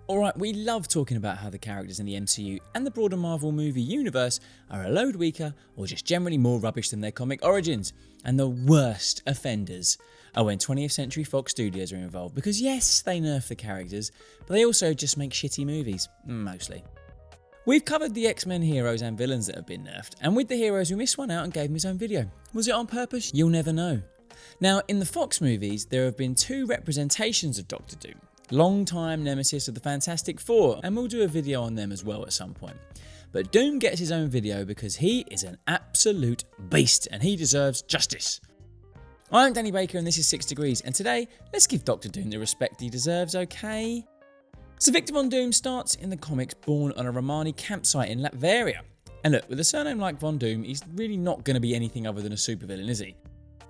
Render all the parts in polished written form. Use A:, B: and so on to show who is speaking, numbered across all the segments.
A: Alright, we love talking about how the characters in the MCU and the broader Marvel movie universe are a load weaker or just generally more rubbish than their comic origins. And the worst offenders are when 20th Century Fox Studios are involved, because yes, they nerf the characters, but they also just make shitty movies, mostly. We've covered the X-Men heroes and villains that have been nerfed, and with the heroes we missed one out and gave him his own video. Was it on purpose? You'll never know. Now, in the Fox movies, there have been two representations of Doctor Doom. Long-time nemesis of the Fantastic Four, and we'll do a video on them as well at some point. But Doom gets his own video because he is an absolute beast and he deserves justice. I'm Danny Baker and this is 6 Degrees, and today let's give Doctor Doom the respect he deserves, okay? So Victor Von Doom starts in the comics born on a Romani campsite in Latveria. And look, with a surname like Von Doom, he's really not going to be anything other than a supervillain, is he?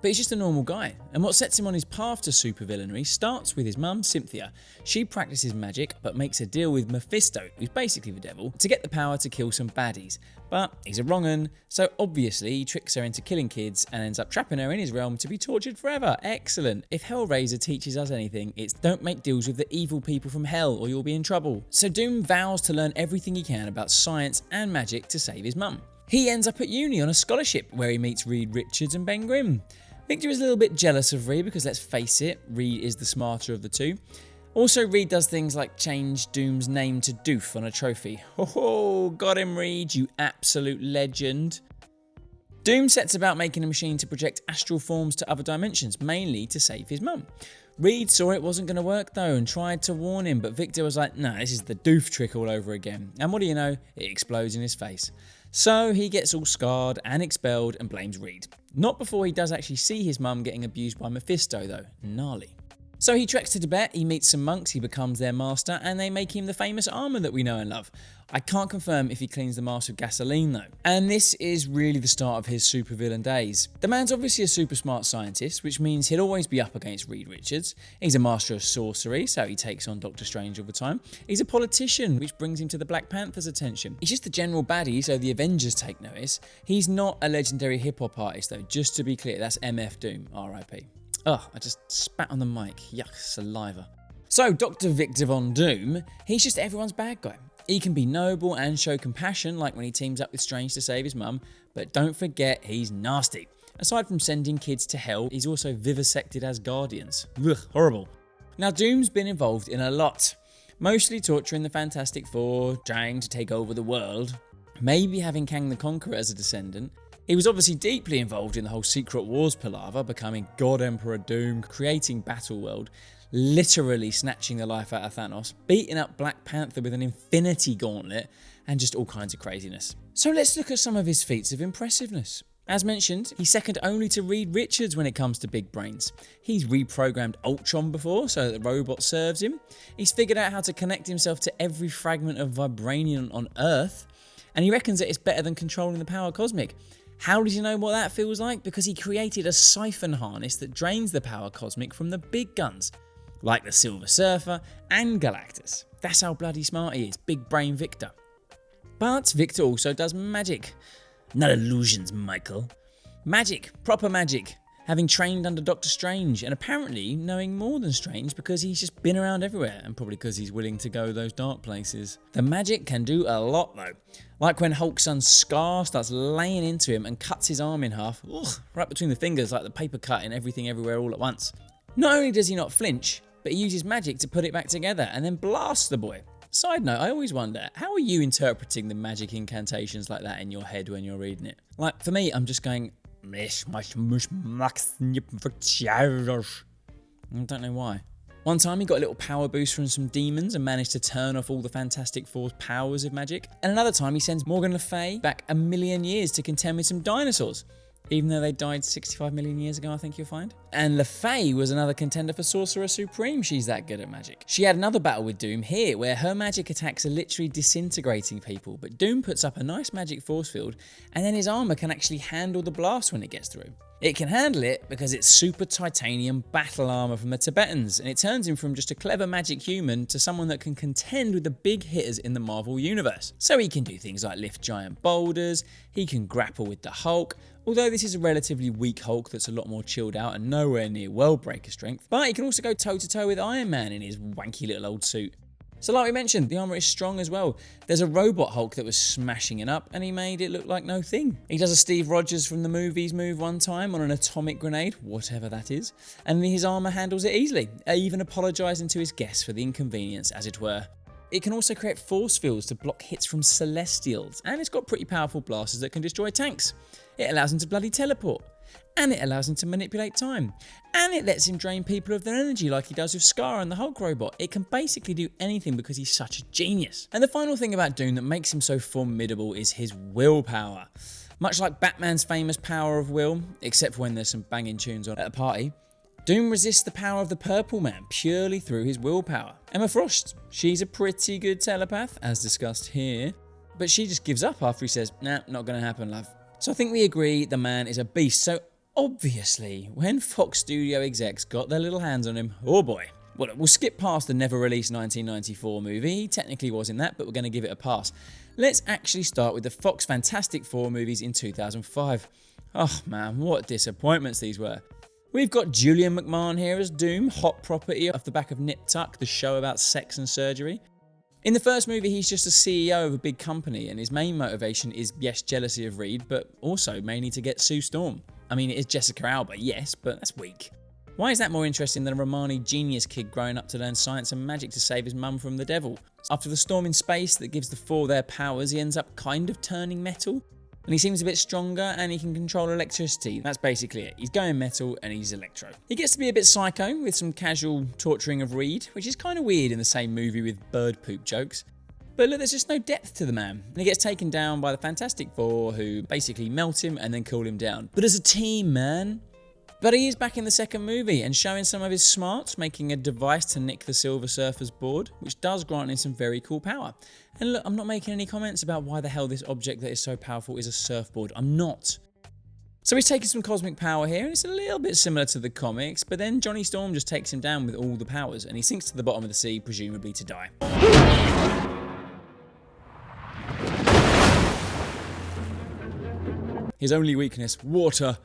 A: But he's just a normal guy, and what sets him on his path to supervillainy starts with his mum, Cynthia. She practices magic, but makes a deal with Mephisto, who's basically the devil, to get the power to kill some baddies. But he's a wrong 'un, so obviously he tricks her into killing kids and ends up trapping her in his realm to be tortured forever. Excellent. If Hellraiser teaches us anything, it's don't make deals with the evil people from hell or you'll be in trouble. So Doom vows to learn everything he can about science and magic to save his mum. He ends up at uni on a scholarship where he meets Reed Richards and Ben Grimm. Victor is a little bit jealous of Reed because, let's face it, Reed is the smarter of the two. Also, Reed does things like change Doom's name to Doof on a trophy. Oh, got him, Reed, you absolute legend. Doom sets about making a machine to project astral forms to other dimensions, mainly to save his mum. Reed saw it wasn't going to work though and tried to warn him, but Victor was like, nah, this is the Doof trick all over again. And what do you know, it explodes in his face. So he gets all scarred and expelled and blames Reed. Not before he does actually see his mum getting abused by Mephisto though, gnarly. So he treks to Tibet, he meets some monks, he becomes their master, and they make him the famous armour that we know and love. I can't confirm if he cleans the mask with gasoline though. And this is really the start of his supervillain days. The man's obviously a super smart scientist, which means he'll always be up against Reed Richards. He's a master of sorcery, so he takes on Doctor Strange all the time. He's a politician, which brings him to the Black Panther's attention. He's just the general baddie, so the Avengers take notice. He's not a legendary hip-hop artist though, just to be clear, that's MF Doom, RIP. Ugh, I just spat on the mic. Yuck, saliva. So, Dr. Victor Von Doom, he's just everyone's bad guy. He can be noble and show compassion, like when he teams up with Strange to save his mum, but don't forget he's nasty. Aside from sending kids to hell, he's also vivisected as guardians. Ugh, horrible. Now, Doom's been involved in a lot. Mostly torturing the Fantastic Four, trying to take over the world, maybe having Kang the Conqueror as a descendant. He was obviously deeply involved in the whole Secret Wars palaver, becoming God Emperor Doom, creating Battleworld, literally snatching the life out of Thanos, beating up Black Panther with an infinity gauntlet, and just all kinds of craziness. So let's look at some of his feats of impressiveness. As mentioned, he's second only to Reed Richards when it comes to big brains. He's reprogrammed Ultron before so that the robot serves him. He's figured out how to connect himself to every fragment of vibranium on Earth, and he reckons that it's better than controlling the power cosmic. How does he know what that feels like? Because he created a siphon harness that drains the power cosmic from the big guns, like the Silver Surfer and Galactus. That's how bloody smart he is, big brain Victor. But Victor also does magic. Not illusions, Michael. Magic, proper magic. Having trained under Doctor Strange and apparently knowing more than Strange because he's just been around everywhere and probably because he's willing to go those dark places. The magic can do a lot though. Like when Hulk's son Scar starts laying into him and cuts his arm in half, right between the fingers like the paper cut in Everything Everywhere All at Once. Not only does he not flinch, but he uses magic to put it back together and then blasts the boy. Side note, I always wonder, how are you interpreting the magic incantations like that in your head when you're reading it? Like for me, I'm just going, I don't know why. One time he got a little power boost from some demons and managed to turn off all the Fantastic Four's powers of magic. And another time he sends Morgan Le Fay back 1,000,000 years to contend with some dinosaurs. Even though they died 65 million years ago, I think you'll find. And Le Fay was another contender for Sorcerer Supreme, she's that good at magic. She had another battle with Doom here, where her magic attacks are literally disintegrating people, but Doom puts up a nice magic force field, and then his armour can actually handle the blast when it gets through. It can handle it because it's super titanium battle armour from the Tibetans, and it turns him from just a clever magic human to someone that can contend with the big hitters in the Marvel Universe. So he can do things like lift giant boulders, he can grapple with the Hulk, although this is a relatively weak Hulk that's a lot more chilled out and nowhere near Worldbreaker strength, but he can also go toe to toe with Iron Man in his wanky little old suit. So like we mentioned, the armour is strong as well. There's a robot Hulk that was smashing it up and he made it look like no thing. He does a Steve Rogers from the movies move one time on an atomic grenade, whatever that is, and his armour handles it easily, even apologising to his guests for the inconvenience, as it were. It can also create force fields to block hits from Celestials, and it's got pretty powerful blasters that can destroy tanks. It allows him to bloody teleport, and it allows him to manipulate time, and it lets him drain people of their energy like he does with Scar and the Hulk robot. It can basically do anything because he's such a genius. And the final thing about Doom that makes him so formidable is his willpower. Much like Batman's famous power of will, except for when there's some banging tunes on at a party, Doom resists the power of the Purple Man purely through his willpower. Emma Frost, she's a pretty good telepath, as discussed here, but she just gives up after he says, nah, not gonna happen, love. So I think we agree the man is a beast. So obviously, when Fox Studio execs got their little hands on him, oh boy. Well, we'll skip past the never-released 1994 movie. He technically was in that, but we're going to give it a pass. Let's actually start with the Fox Fantastic Four movies in 2005. Oh man, what disappointments these were. We've got Julian McMahon here as Doom, hot property off the back of Nip Tuck, the show about sex and surgery. In the first movie, he's just a CEO of a big company, and his main motivation is, yes, jealousy of Reed, but also mainly to get Sue Storm. I mean, it is Jessica Alba, yes, but that's weak. Why is that more interesting than a Romani genius kid growing up to learn science and magic to save his mum from the devil? After the storm in space that gives the Four their powers, he ends up kind of turning metal. And he seems a bit stronger and he can control electricity. That's basically it. He's going metal and he's electro. He gets to be a bit psycho with some casual torturing of Reed, which is kind of weird in the same movie with bird poop jokes. But look, there's just no depth to the man. And he gets taken down by the Fantastic Four, who basically melt him and then cool him down. But as a team, man. But he is back in the second movie and showing some of his smarts, making a device to nick the Silver Surfer's board, which does grant him some very cool power. And look, I'm not making any comments about why the hell this object that is so powerful is a surfboard. I'm not. So he's taking some cosmic power here, and it's a little bit similar to the comics, but then Johnny Storm just takes him down with all the powers, and he sinks to the bottom of the sea, presumably to die. His only weakness, water.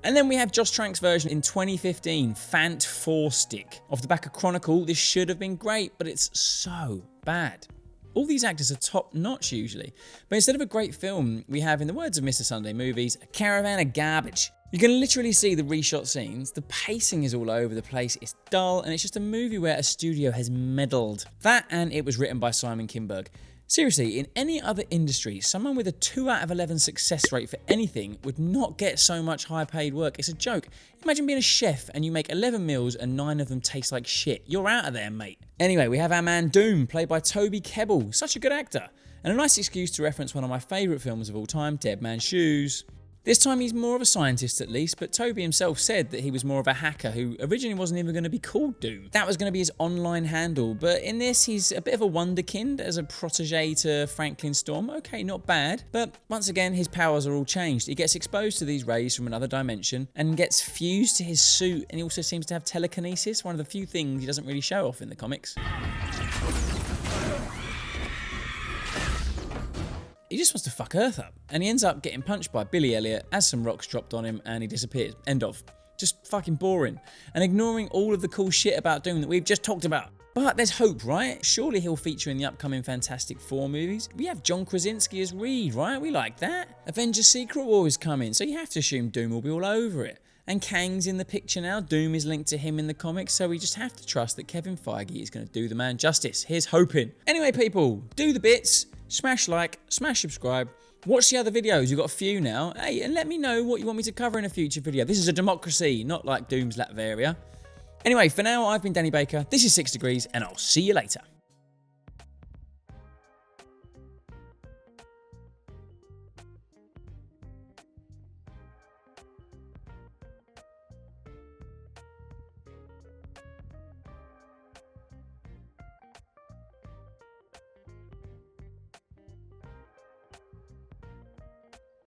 A: And then we have Josh Trank's version in 2015, Fant 4 Stick. Off the back of Chronicle, this should have been great, but it's so bad. All these actors are top notch usually, but instead of a great film, we have, in the words of Mr. Sunday Movies, a caravan of garbage. You can literally see the reshot scenes, the pacing is all over the place, it's dull, and it's just a movie where a studio has meddled. That, and it was written by Simon Kinberg. Seriously, in any other industry, someone with a 2 out of 11 success rate for anything would not get so much high paid work. It's a joke. Imagine being a chef and you make 11 meals and 9 of them taste like shit. You're out of there, mate. Anyway, we have our man Doom, played by Toby Kebbell. Such a good actor. And a nice excuse to reference one of my favourite films of all time, Dead Man's Shoes. This time he's more of a scientist at least, but Toby himself said that he was more of a hacker who originally wasn't even going to be called Doom. That was going to be his online handle, but in this he's a bit of a wonderkind as a protege to Franklin Storm. Okay, not bad, but once again his powers are all changed. He gets exposed to these rays from another dimension and gets fused to his suit, and he also seems to have telekinesis, one of the few things he doesn't really show off in the comics. He just wants to fuck Earth up, and he ends up getting punched by Billy Elliot as some rocks dropped on him and he disappears. End of. Just fucking boring. And ignoring all of the cool shit about Doom that we've just talked about. But there's hope, right? Surely he'll feature in the upcoming Fantastic Four movies. We have John Krasinski as Reed, right? We like that. Avengers Secret War is coming, so you have to assume Doom will be all over it. And Kang's in the picture now. Doom is linked to him in the comics, so we just have to trust that Kevin Feige is going to do the man justice. Here's hoping. Anyway, people, do the bits. Smash like, smash subscribe, watch the other videos, you've got a few now, hey, and let me know what you want me to cover in a future video. This is a democracy, not like Doom's Latveria. Anyway, for now, I've been Danny Baker, this is 6 Degrees, and I'll see you later.